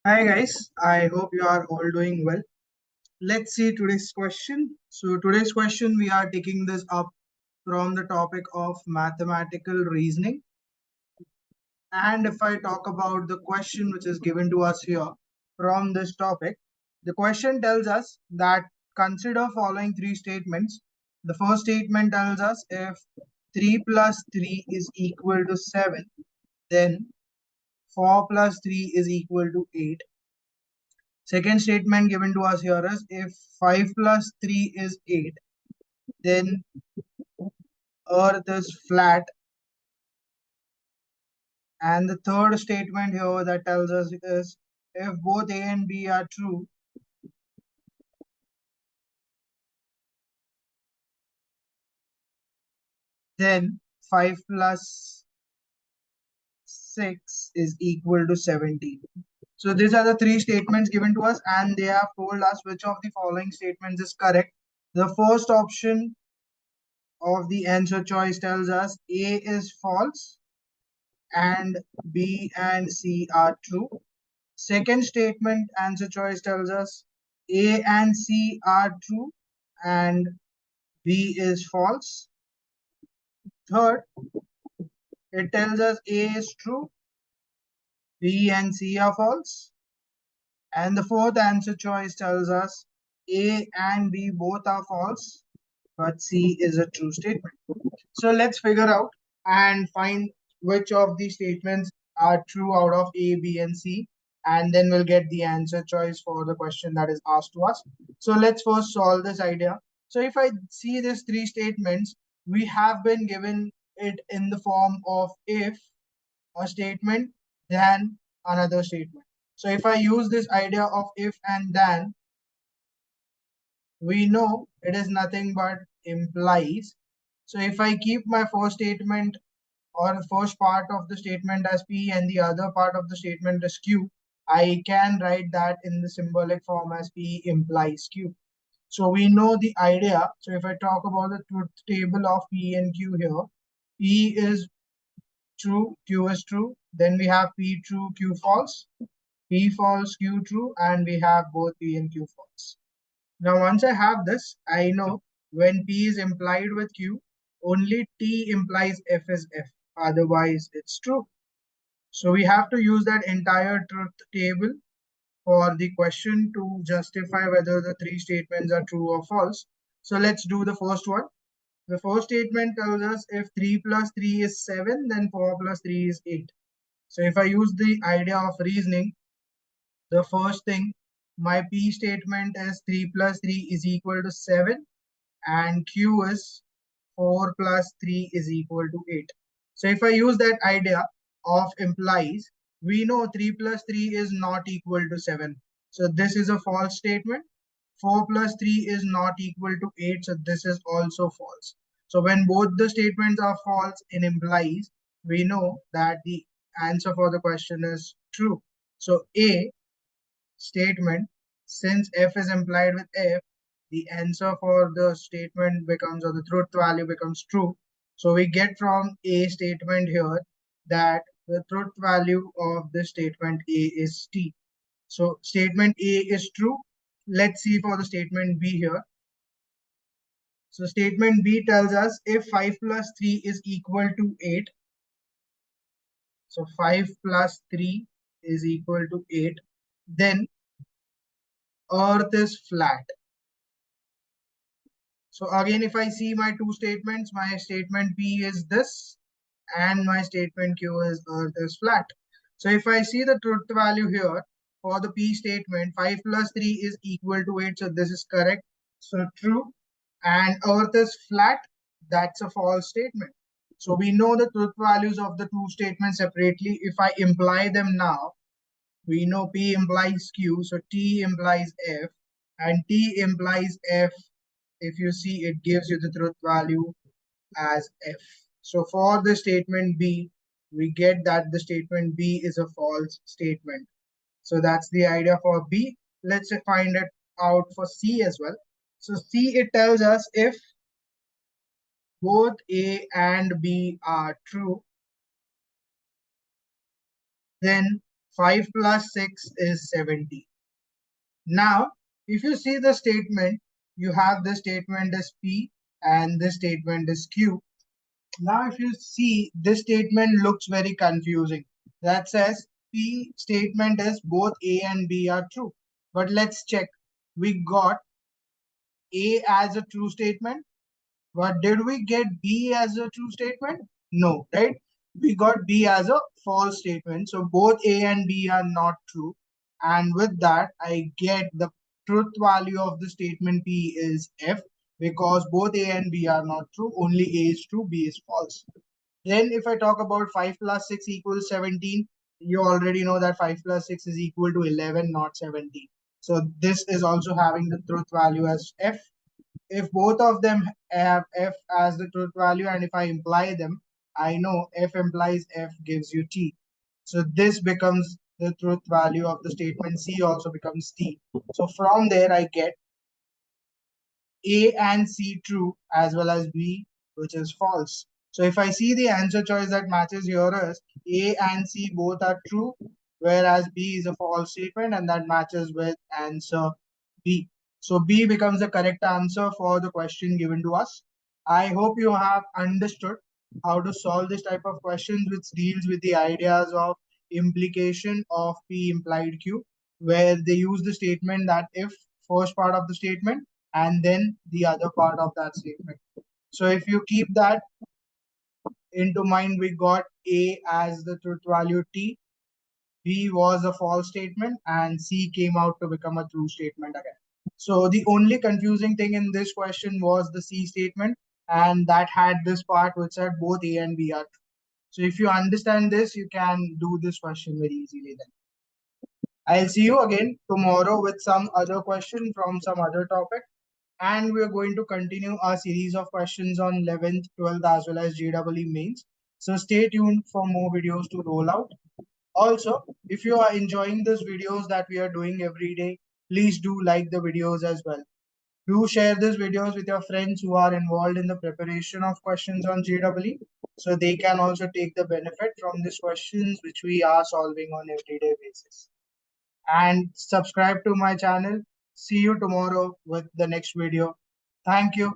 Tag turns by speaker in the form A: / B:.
A: Hi guys, I hope you are all doing well. Let's see today's question. So today's question we are taking this up from the topic of mathematical reasoning. And if I talk about the question which is given to us here from this topic, the question tells us that consider following three statements. The first statement tells us if 3 plus 3 is equal to 7, then 4 plus 3 is equal to 8. Second statement given to us here is if 5 plus 3 is 8, then earth is flat. And the third statement here that tells us is if both A and B are true, then 5 plus 6 is equal to 17. So these are the three statements given to us and they have told us which of the following statements is correct. The first option of the answer choice tells us A is false and B and C are true. Second statement answer choice tells us A and C are true and B is false. Third, it tells us A is true, B and C are false. And the fourth answer choice tells us A and B both are false, but C is a true statement. So let's figure out and find which of these statements are true out of A, B, and C, and then we'll get the answer choice for the question that is asked to us. So let's first solve this idea. So if I see these three statements, we have been given it in the form of if a statement, then another statement. So if I use this idea of if and then, we know it is nothing but implies. So if I keep my first statement or the first part of the statement as P and the other part of the statement as Q, I can write that in the symbolic form as P implies Q. So we know the idea. So if I talk about the truth table of P and Q here, P is true, Q is true. Then we have P true, Q false, P false, Q true, and we have both P and Q false. Now, once I have this, I know when P is implied with Q, only T implies F is F. Otherwise, it's true. So we have to use that entire truth table for the question to justify whether the three statements are true or false. So let's do the first one. The first statement tells us if 3 plus 3 is 7, then 4 plus 3 is 8. So if I use the idea of reasoning, the first thing, my P statement is 3 plus 3 is equal to 7 and Q is 4 plus 3 is equal to 8. So if I use that idea of implies, we know 3 plus 3 is not equal to 7. So this is a false statement. 4 plus 3 is not equal to 8. So this is also false. So when both the statements are false in implies, we know that the answer for the question is true. So A statement, since F is implied with F, the answer for the statement becomes, or the truth value becomes true. So we get from A statement here that the truth value of the statement A is T. So statement A is true. Let's see for the statement B here. So statement B tells us if 5 plus 3 is equal to 8. So 5 plus 3 is equal to 8. Then earth is flat. So again, if I see my two statements, my statement P is this and my statement Q is earth is flat. So if I see the truth value here for the P statement, 5 plus 3 is equal to 8. So this is correct. So true. And earth is flat. That's a false statement. So we know the truth values of the two statements separately. If I imply them now, we know P implies Q. So T implies F and T implies F. If you see, it gives you the truth value as F. So for the statement B, we get that the statement B is a false statement. So that's the idea for B. Let's find it out for C as well. So C, it tells us if both A and B are true, then 5 plus 6 is 17. Now, if you see the statement, you have this statement as P and this statement is Q. Now, if you see, this statement looks very confusing. That says P statement is both A and B are true. But let's check. We got A as a true statement. But did we get B as a true statement? No, right? We got B as a false statement. So both A and B are not true. And with that, I get the truth value of the statement P is F, because both A and B are not true. Only A is true, B is false. Then if I talk about 5 plus 6 equals 17, you already know that 5 plus 6 is equal to 11, not 17. So this is also having the truth value as F. If both of them have F as the truth value, and if I imply them, I know F implies F gives you T. So this becomes the truth value of the statement. C also becomes T. So from there, I get A and C true as well as B, which is false. So if I see the answer choice that matches here is A and C both are true, whereas B is a false statement, and that matches with answer B. So B becomes the correct answer for the question given to us. I hope you have understood how to solve this type of questions, which deals with the ideas of implication of P implied Q, where they use the statement that if first part of the statement and then the other part of that statement. So if you keep that into mind, we got A as the truth value T, B was a false statement, and C came out to become a true statement again. So the only confusing thing in this question was the C statement, and that had this part which said both A and B are true. So if you understand this, you can do this question very easily then. I'll see you again tomorrow with some other question from some other topic. And we're going to continue our series of questions on 11th, 12th as well as JEE mains. So stay tuned for more videos to roll out. Also, if you are enjoying these videos that we are doing every day, please do like the videos as well. Do share these videos with your friends who are involved in the preparation of questions on JEE, so they can also take the benefit from these questions which we are solving on everyday basis. And subscribe to my channel. See you tomorrow with the next video. Thank you.